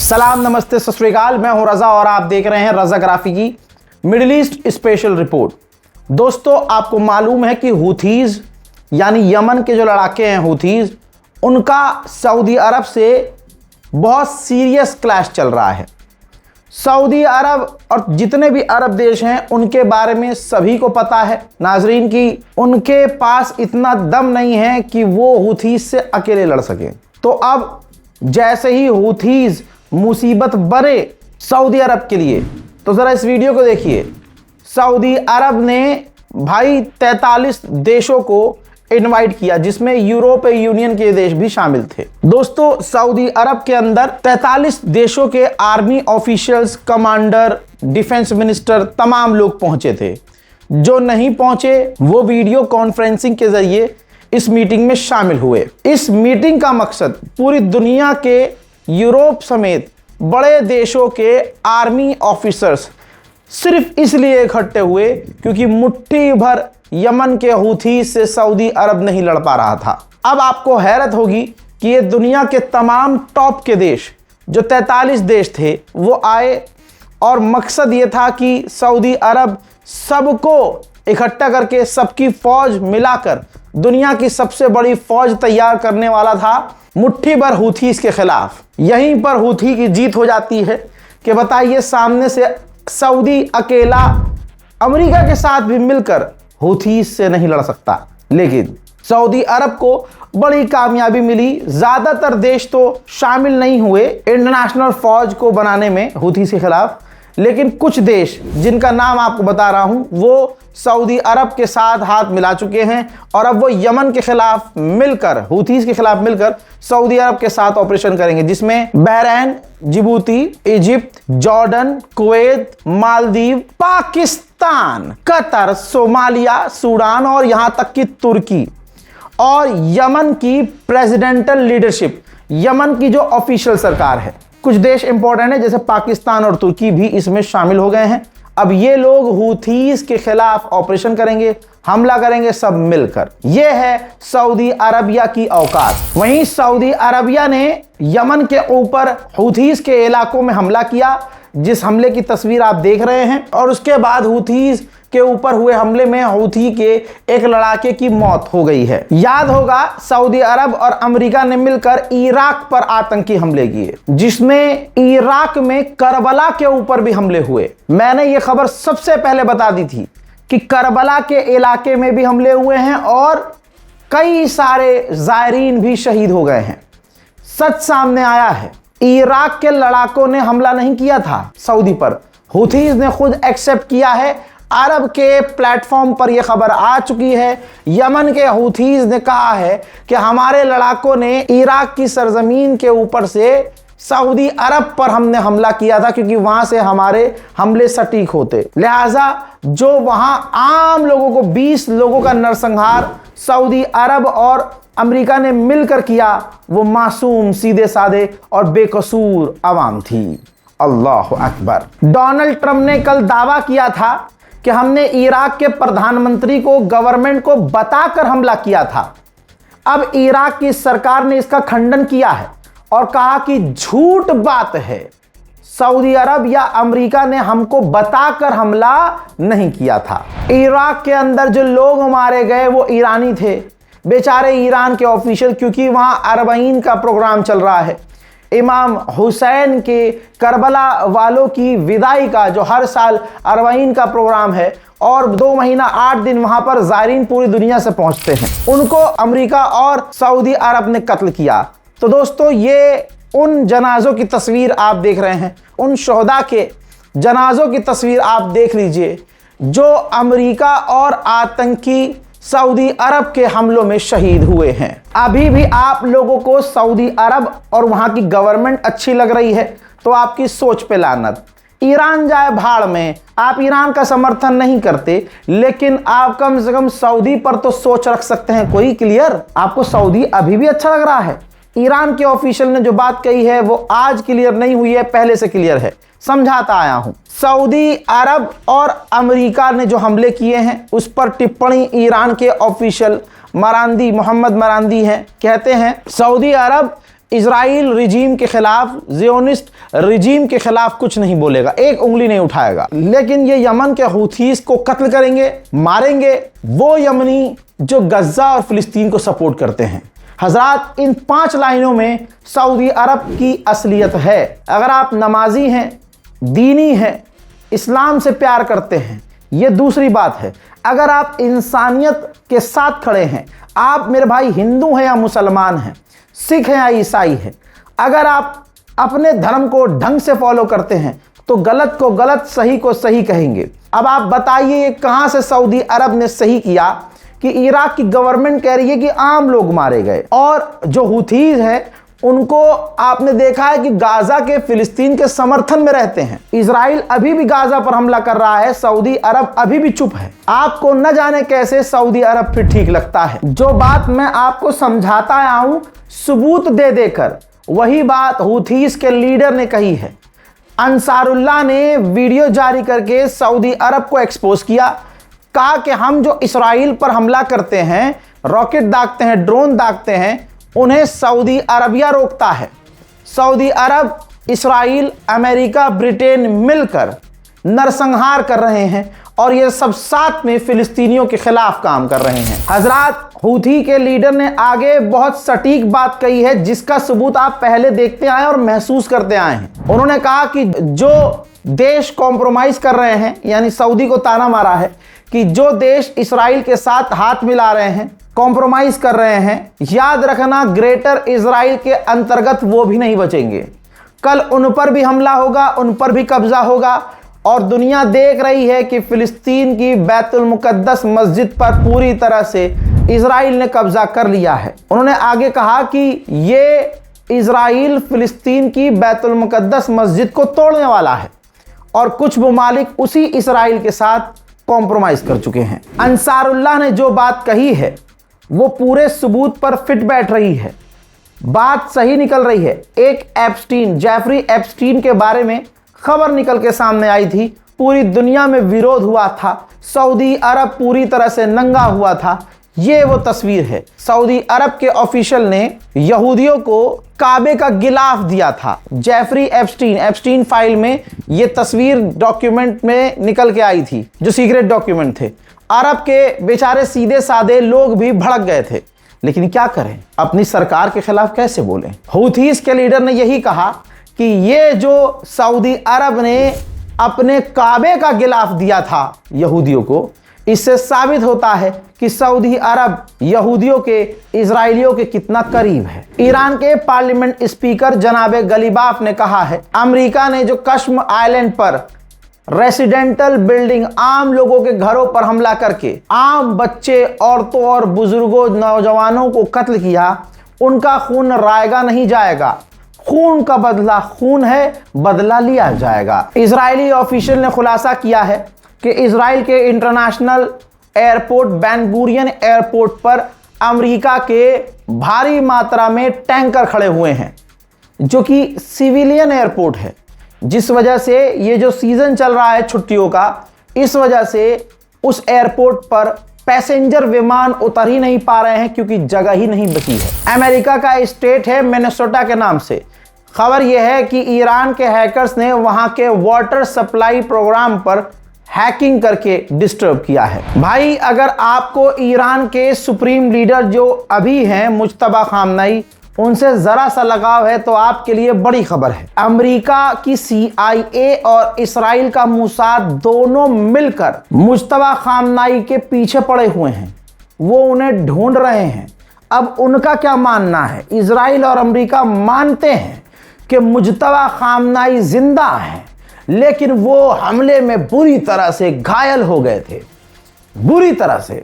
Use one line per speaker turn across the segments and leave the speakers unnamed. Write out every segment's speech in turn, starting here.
सलाम, नमस्ते, सत श्री अकाल। मैं हूं रजा और आप देख रहे हैं रजाग्राफी की मिडिल ईस्ट स्पेशल रिपोर्ट। दोस्तों, आपको मालूम है कि हूथीज यानी यमन के जो लड़ाके हैं हूथीज, उनका सऊदी अरब से बहुत सीरियस क्लैश चल रहा है। सऊदी अरब और जितने भी अरब देश हैं उनके बारे में सभी को पता है नाजरीन की उनके पास इतना दम नहीं है कि वो हूथीज से अकेले लड़ सकें। तो अब जैसे ही हूथीज मुसीबत बने सऊदी अरब के लिए, तो ज़रा इस वीडियो को देखिए। सऊदी अरब ने भाई 43 देशों को इनवाइट किया, जिसमें यूरोपीय यूनियन के देश भी शामिल थे। दोस्तों, सऊदी अरब के अंदर 43 देशों के army officials, commander, defence minister, तमाम लोग पहुंचे थे। जो नहीं पहुंचे वो वीडियो कॉन्फ्रेंसिंग के जरिए इस मीटिंग में शामिल हुए। इस मीटिंग का मकसद पूरी दुनिया के यूरोप समेत बड़े देशों के आर्मी ऑफिसर्स सिर्फ इसलिए इकट्ठे हुए क्योंकि मुट्ठी भर यमन के हूथी से सऊदी अरब नहीं लड़ पा रहा था। अब आपको हैरत होगी कि ये दुनिया के तमाम टॉप के देश, जो 43 देश थे, वो आए और मकसद ये था कि सऊदी अरब सबको इकट्ठा करके सबकी फौज मिलाकर दुनिया की सबसे बड़ी फौज तैयार करने वाला था मुट्ठी भर हूथीस के खिलाफ। यहीं पर हूथी की जीत हो जाती है कि बताइए, सामने से सऊदी अकेला अमेरिका के साथ भी मिलकर हूथीस से नहीं लड़ सकता। लेकिन सऊदी अरब को बड़ी कामयाबी मिली। ज्यादातर देश तो शामिल नहीं हुए इंटरनेशनल फौज को बनाने में हूथीस के खिलाफ, लेकिन कुछ देश जिनका नाम आपको बता रहा हूं वो सऊदी अरब के साथ हाथ मिला चुके हैं और अब वो यमन के खिलाफ मिलकर, हूथीस के खिलाफ मिलकर सऊदी अरब के साथ ऑपरेशन करेंगे, जिसमें Bahrain, Djibouti, Egypt, Jordan, Kuwait, Maldives, Pakistan, Qatar, Somalia, Sudan और यहां तक कि तुर्की और यमन की प्रेसिडेंटल लीडरशिप, यमन की जो ऑफिशियल सरकार है। कुछ देश इंपॉर्टेंट है जैसे पाकिस्तान और तुर्की भी इसमें शामिल हो गए हैं। अब ये लोग हूथीस के खिलाफ ऑपरेशन करेंगे, हमला करेंगे सब मिलकर। यह है सऊदी अरबिया की औकात। वहीं सऊदी अरबिया ने यमन के ऊपर हूथीस के इलाकों में हमला किया, जिस हमले की तस्वीर आप देख रहे हैं, और उसके बाद हूथीस के ऊपर हुए हमले में हूथी के एक लड़ाके की मौत हो गई है। याद होगा, सऊदी अरब और अमेरिका ने मिलकर इराक पर आतंकी हमले किए, जिसमें इराक में करबला के ऊपर भी हमले हुए। मैंने ये खबर सबसे पहले बता दी थी कि करबला के इलाके में भी हमले हुए हैं और कई सारे जायरीन भी शहीद हो गए हैं। सच सामने आया है, इराक के लड़ाकों ने हमला नहीं किया था सऊदी पर, हूथीज ने खुद एक्सेप्ट किया है। अरब के प्लेटफॉर्म पर यह खबर आ चुकी है। यमन के हूथीज ने कहा है कि हमारे लड़ाकों ने इराक की सरजमीन के ऊपर से सऊदी अरब पर हमने हमला किया था क्योंकि वहां से हमारे हमले सटीक होते। लिहाजा जो वहां आम लोगों को 20 लोगों का नरसंहार सऊदी अरब और अमेरिका ने मिलकर किया, वो मासूम, सीधे साधे और बेकसूर अवाम थी। अल्लाह अकबर। डोनाल्ड ट्रंप ने कल दावा किया था कि हमने इराक के प्रधानमंत्री को, गवर्नमेंट को बताकर हमला किया था। अब इराक की सरकार ने इसका खंडन किया है और कहा कि झूठ बात है, सऊदी अरब या अमेरिका ने हमको बताकर हमला नहीं किया था। इराक के अंदर जो लोग मारे गए वो ईरानी थे, बेचारे ईरान के ऑफिशियल, क्योंकि वहां अरबईन का प्रोग्राम चल रहा है। इमाम हुसैन के करबला वालों की विदाई का जो हर साल अरबईन का प्रोग्राम है, और 2 महीना 8 दिन वहां पर ज़ायरीन पूरी दुनिया से पहुंचते हैं, उनको अमेरिका और सऊदी अरब ने कत्ल किया। तो दोस्तों, ये उन जनाजों की तस्वीर आप देख रहे हैं, उन शोहदा के जनाजों की तस्वीर आप देख लीजिए जो अमेरिका और आतंकी सऊदी अरब के हमलों में शहीद हुए हैं। अभी भी आप लोगों को सऊदी अरब और वहां की गवर्नमेंट अच्छी लग रही है तो आपकी सोच पे लानत। ईरान जाए भाड़ में, आप ईरान का समर्थन नहीं करते, लेकिन आप कम से कम सऊदी पर तो सोच रख सकते हैं कोई क्लियर। आपको सऊदी अभी भी अच्छा लग रहा है। ईरान के ऑफिशियल ने जो बात कही है वो आज क्लियर नहीं हुई है, पहले से क्लियर है, समझाता आया हूं। सऊदी अरब और अमेरिका ने जो हमले किए हैं उस पर टिप्पणी ईरान के ऑफिशियल मरांदी, मोहम्मद मरांदी हैं, कहते हैं सऊदी अरब इजराइल रिजीम के खिलाफ, ज़ियोनिस्ट रिजीम के खिलाफ कुछ नहीं बोलेगा, एक उंगली नहीं उठाएगा। लेकिन ये यमन के हूथीस को कत्ल करेंगे, मारेंगे, वो यमनी जो गज़ा और फिलिस्तीन को सपोर्ट करते हैं। हजरात, इन 5 लाइनों में सऊदी अरब की असलियत है। अगर आप नमाजी हैं, दीनी हैं, इस्लाम से प्यार करते हैं, ये दूसरी बात है। अगर आप इंसानियत के साथ खड़े हैं, आप मेरे भाई हिंदू हैं या मुसलमान हैं, सिख हैं या ईसाई हैं, अगर आप अपने धर्म को ढंग से फॉलो करते हैं तो गलत को गलत, सही को सही कहेंगे। अब आप बताइए ये कहां से सऊदी अरब ने सही किया कि इराक की गवर्नमेंट कह रही है कि आम लोग मारे गए, और जो हुथीज हैं उनको आपने देखा है कि गाजा के, फिलिस्तीन के समर्थन में रहते हैं। इजराइल अभी भी गाजा पर हमला कर रहा है, सऊदी अरब अभी भी चुप है। आपको न जाने कैसे सऊदी अरब फिर ठीक लगता है। जो बात मैं आपको समझाता आया हूं सबूत दे देकर, वही बात हुथीस के लीडर ने कही है। अंसारुल्लाह ने वीडियो जारी करके सऊदी अरब को एक्सपोज किया, कहा कि हम जो इस्राइल पर हमला करते हैं, रॉकेट दागते हैं, ड्रोन दागते हैं, उन्हें सऊदी अरबिया रोकता है। सऊदी अरब, इस्राइल, अमेरिका, ब्रिटेन मिलकर नरसंहार कर रहे हैं और ये सब साथ में फिलिस्तीनियों के खिलाफ काम कर रहे हैं। हजरात, हूथी के लीडर ने आगे बहुत सटीक बात कही है जिसका सबूत आप पहले देखते आए और महसूस करते आए हैं। उन्होंने कहा कि जो देश कॉम्प्रोमाइज कर रहे हैं, यानी सऊदी को ताना मारा है कि जो देश इस्राइल के साथ हाथ मिला रहे हैं, कॉम्प्रोमाइज कर रहे हैं, याद रखना ग्रेटर इजराइल के अंतर्गत वो भी नहीं बचेंगे। कल उन पर भी हमला होगा, उन पर भी कब्जा होगा। और दुनिया देख रही है कि फिलिस्तीन की बैतुल मुकद्दस मस्जिद पर पूरी तरह से इजराइल ने कब्जा कर लिया है। उन्होंने आगे कहा कि ये इजराइल फिलिस्तीन की बैतुल मुकद्दस मस्जिद को तोड़ने वाला है और कुछ ममालिक उसी इजराइल के साथ कॉम्प्रोमाइज कर चुके हैं। अंसारुल्लाह ने जो बात कही है वो पूरे सबूत पर फिट बैठ रही है, बात सही निकल रही है। एक एप्स्टीन, जेफरी एप्स्टीन के बारे में खबर निकल के सामने आई थी, पूरी दुनिया में विरोध हुआ था, सऊदी अरब पूरी तरह से नंगा हुआ था। ये वो तस्वीर है। सऊदी अरब के ऑफिशियल ने यहूदियों को काबे का गिलाफ दिया था। जेफरी एप्स्टीन फाइल में ये तस्वीर डॉक्यूमेंट में निकल के आई थी, जो सीक्रेट डॉक्यूमेंट थे। अरब के बेचारे सीधे साधे लोग भी भड़क गए थे, लेकिन क्या करें, अपनी सरकार के खिलाफ कैसे बोलें। हूथीस के लीडर ने यही कहा कि ये जो सऊदी अरब ने अपने काबे का गिलाफ दिया था यहूदियों को, इससे साबित होता है कि सऊदी अरब यहूदियों के, इजराइलियों के कितना करीब है। ईरान के पार्लियामेंट स्पीकर जनाबे गलीबाफ ने कहा है, अमेरिका ने जो कश्म आइलैंड पर रेसिडेंटल बिल्डिंग, आम लोगों के घरों पर हमला करके आम बच्चे, औरतों और बुजुर्गों, नौजवानों को कत्ल किया, उनका खून रायगा नहीं जाएगा। खून का बदला खून है, बदला लिया जाएगा। इजरायली ऑफिशियल ने खुलासा किया है कि इजराइल के international airport Ben Gurion airport पर अमेरिका के भारी मात्रा में टैंकर खड़े हुए हैं, जो कि सिविलियन एयरपोर्ट है, जिस वजह से ये जो सीजन चल रहा है छुट्टियों का, इस वजह से उस एयरपोर्ट पर पैसेंजर विमान उतर ही नहीं पा रहे हैं क्योंकि जगह ही नहीं बची है। अमेरिका का स्टेट है मिनेसोटा के नाम से। खबर यह है कि ईरान के हैकर्स ने वहां के वाटर सप्लाई प्रोग्राम पर हैकिंग करके डिस्टर्ब किया है। भाई, अगर आपको ईरान के सुप्रीम लीडर जो अभी हैं मुज्तबा खामनेई, उनसे जरा सा लगाव है तो आपके लिए बड़ी खबर है। अमेरिका की CIA और इस्राइल का मोसाद दोनों मिलकर मुज्तबा खामनेई के पीछे पड़े हुए हैं, वो उन्हें ढूंढ रहे हैं। अब उनका क्या मानना है? इस्राइल और अमेरिका मानते हैं कि मुज्तबा खामनेई जिंदा हैं, लेकिन वो हमले में बुरी तरह से घायल हो गए थे, बुरी तरह से।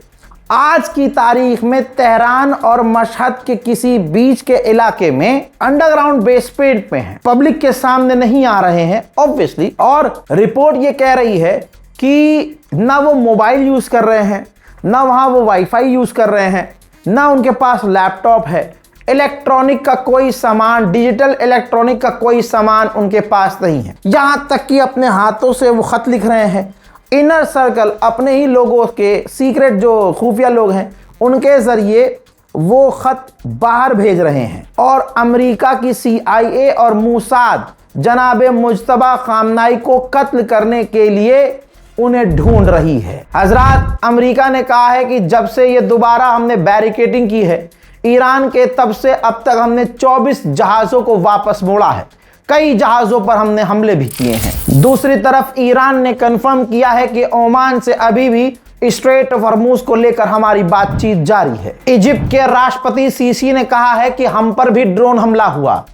आज की तारीख में तेहरान और मशहद के किसी बीच के इलाके में अंडरग्राउंड बेसमेंट में हैं, पब्लिक के सामने नहीं आ रहे हैं ऑब्वियसली। और रिपोर्ट ये कह रही है कि ना वो मोबाइल यूज कर रहे हैं, ना वहां वो वाईफाई यूज कर रहे हैं, ना उनके पास लैपटॉप है, इलेक्ट्रॉनिक का कोई सामान, डिजिटल इलेक्ट्रॉनिक का कोई सामान उनके पास नहीं है। यहां तक कि अपने हाथों से वो खत लिख रहे हैं। इनर सर्कल, अपने ही लोगों के सीक्रेट जो खुफिया लोग हैं, उनके जरिए वो खत बाहर भेज रहे हैं और अमेरिका की CIA और मूसाद जनाब मुज्तबा खामनाई को कत्ल करने के लिए उन्हें ढूंढ रही है। हजरात, अमेरिका ने कहा है कि जब से ये दोबारा हमने बैरिकेडिंग की है ईरान के, तब से अब तक हमने 24 जहाज़ों को वापस मोड़ा है। कई जहाज़ों पर हमने हमले भी किए हैं। दूसरी तरफ ईरान ने कंफर्म किया है कि ओमान से अभी भी स्ट्रेट ऑफ हॉर्मुज को लेकर हमारी बातचीत जारी है। इजिप्ट के राष्ट्रपति सीसी ने कहा है कि हम पर भी ड्रोन हमला हुआ।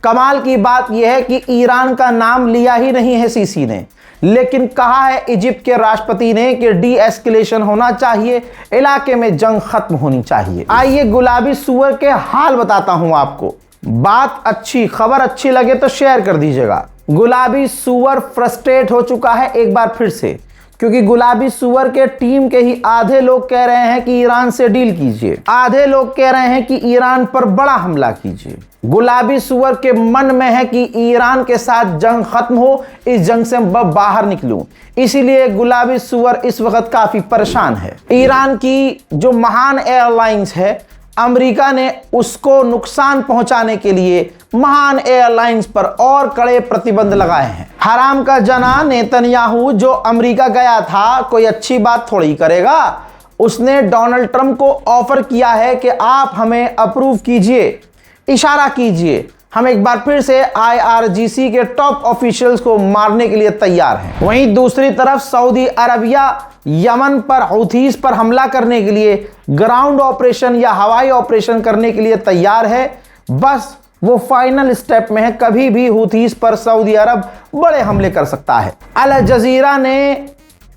कमाल की बात यह है कि ईरान का नाम लिया ही नहीं है सीसी ने, लेकिन कहा है इजिप्ट के राष्ट्रपति ने कि डी एस्केलेशन होना चाहिए, इलाके में जंग खत्म होनी चाहिए। आइए गुलाबी सूअर के हाल बताता हूं आपको। बात अच्छी, खबर अच्छी लगे तो शेयर कर दीजिएगा। गुलाबी सूअर फ्रस्ट्रेट हो चुका है एक बार फिर से, क्योंकि गुलाबी सूअर के टीम के ही आधे लोग कह रहे हैं कि ईरान से डील कीजिए, आधे लोग कह रहे हैं कि ईरान पर बड़ा हमला कीजिए। गुलाबी सूअर के मन में है कि ईरान के साथ जंग खत्म हो, इस जंग से बाहर निकलूं। इसीलिए गुलाबी सूअर इस वक्त काफी परेशान है। ईरान की जो महान एयरलाइंस है, अमेरिका ने उसको नुकसान पहुंचाने के लिए महान एयरलाइंस पर और कड़े प्रतिबंध लगाए हैं। हराम का जना नेतन्याहू जो अमेरिका गया था, कोई अच्छी बात थोड़ी करेगा। उसने डोनाल्ड ट्रंप को ऑफर किया है कि आप हमें अप्रूव कीजिए, इशारा कीजिए, हम एक बार फिर से IRGC के टॉप ऑफिशियल्स को मारने के लिए तैयार हैं। वहीं दूसरी तरफ सऊदी अरबिया यमन पर हूथीज पर हमला करने के लिए ग्राउंड ऑपरेशन या हवाई ऑपरेशन करने के लिए तैयार है। बस वो फाइनल स्टेप में है, कभी भी हूथीज पर सऊदी अरब बड़े हमले कर सकता है। अल जजीरा ने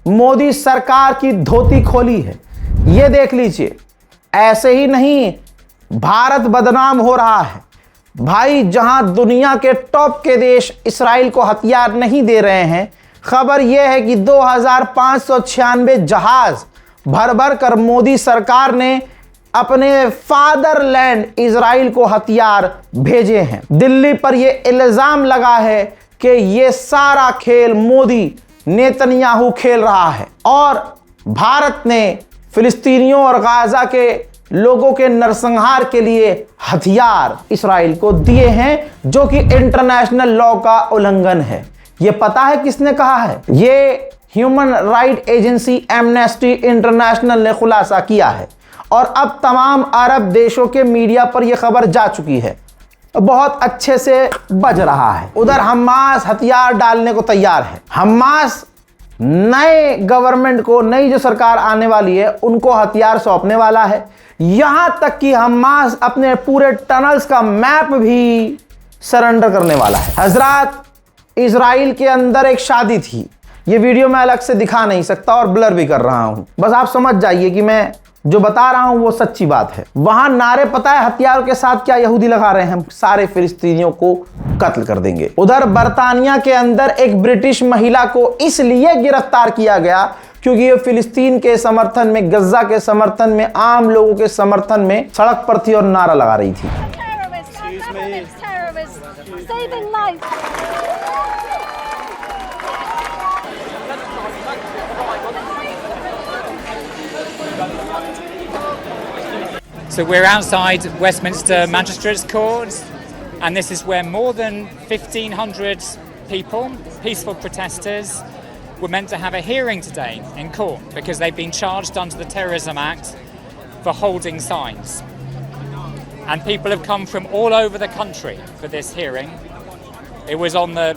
मोदी सरकार की धोती खोली है, ये देख लीजिए। ऐसे ही नहीं, भारत बदनाम हो रहा है भाई। जहां दुनिया के टॉप के देश इस्राइल को हथियार नहीं दे रहे हैं, खबर यह है कि 2596 जहाज भर भर कर मोदी सरकार ने अपने फादरलैंड इजराइल को हथियार भेजे हैं। दिल्ली पर यह इल्जाम लगा है कि यह सारा खेल मोदी नेतन्याहू खेल रहा है और भारत ने फिलिस्तीनियों और गाजा के लोगों के नरसंहार के लिए हथियार इस्राइल को दिए हैं, जो कि इंटरनेशनल लॉ का उल्लंघन है। यह पता है किसने कहा है? ये human right agency amnesty international ने खुलासा किया है और अब तमाम अरब देशों के मीडिया पर यह खबर जा चुकी है। बहुत अच्छे से बज रहा है। उधर हमास हथियार डालने को तैयार है। हमास नए गवर्नमेंट को, नई जो सरकार आने वाली है, उनको हथियार सौंपने वाला है। यहां तक कि हमास अपने पूरे टनल्स का मैप भी सरेंडर करने वाला है। हजरात, इजराइल के अंदर एक शादी थी। ये वीडियो मैं अलग से दिखा नहीं सकता और ब्लर भी कर रहा हूं, बस आप समझ जाइए कि मैं जो बता रहा हूं वो सच्ची बात है। वहां नारे पता है हथियारों के साथ क्या यहूदी लगा रहे हैं? हम सारे फिलिस्तीनियों को कत्ल कर देंगे। उधर बर्तानिया के अंदर एक ब्रिटिश महिला को इसलिए गिरफ्तार किया गया क्योंकि ये फिलिस्तीन के समर्थन में, गज्जा के समर्थन में, आम लोगों के समर्थन में सड़क पर थी और नारा लगा रही थी।
So we're outside Westminster Magistrates Court, and this is where more than 1,500 people, peaceful protesters, were meant to have a hearing today in court because they've been charged under the Terrorism Act for holding signs. And people have come from all over the country for this hearing. It was on the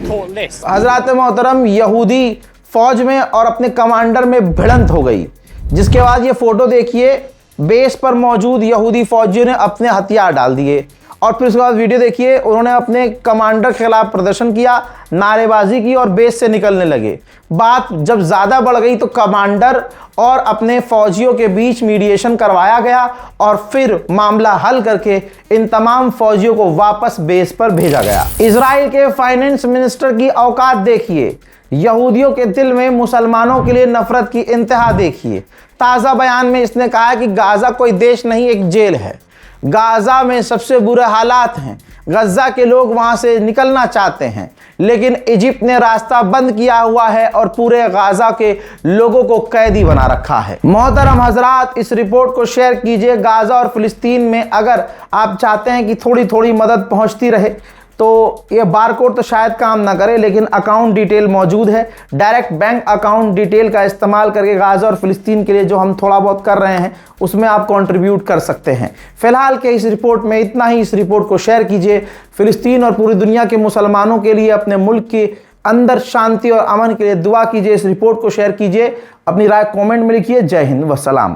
court list.
हज़रात मोहतरम, यहूदी फौज में और अपने commander में भिड़ंत हो गई, जिसके बाद ये फोटो देखिए, बेस पर मौजूद यहूदी फौजियों ने अपने हथियार डाल दिए और फिर उसके बाद वीडियो देखिए, उन्होंने अपने कमांडर के खिलाफ प्रदर्शन किया, नारेबाजी की और बेस से निकलने लगे। बात जब ज़्यादा बढ़ गई तो कमांडर और अपने फौजियों के बीच मीडिएशन करवाया गया और फिर मामला हल करके इन तमाम फौजियों को वापस बेस पर भेजा गया। इजराइल के फाइनेंस मिनिस्टर की औकात देखिए, यहूदियों के दिल में मुसलमानों के लिए नफरत की इंतहा देखिए। ताज़ा बयान में इसने कहा है कि गाज़ा कोई देश नहीं, एक जेल है। गाज़ा में सबसे बुरे हालात हैं। गज्जा के लोग वहां से निकलना चाहते हैं, लेकिन इजिप्ट ने रास्ता बंद किया हुआ है और पूरे गाजा के लोगों को कैदी बना रखा है। मोहतरम हजरात, इस रिपोर्ट को शेयर कीजिए। गाजा और फिलिस्तीन में अगर आप चाहते हैं कि थोड़ी थोड़ी मदद पहुंचती रहे तो ये बारकोड तो शायद काम ना करे, लेकिन अकाउंट डिटेल मौजूद है। डायरेक्ट बैंक अकाउंट डिटेल का इस्तेमाल करके गाजा और फिलिस्तीन के लिए जो हम थोड़ा बहुत कर रहे हैं उसमें आप कंट्रीब्यूट कर सकते हैं। फिलहाल के इस रिपोर्ट में इतना ही। इस रिपोर्ट को शेयर कीजिए। फिलिस्तीन और पूरी दुनिया के मुसलमानों के लिए, अपने मुल्क के अंदर शांति और अमन के लिए दुआ कीजिए। इस रिपोर्ट को शेयर कीजिए। अपनी राय कमेंट में लिखिए। जय हिंद व सलाम।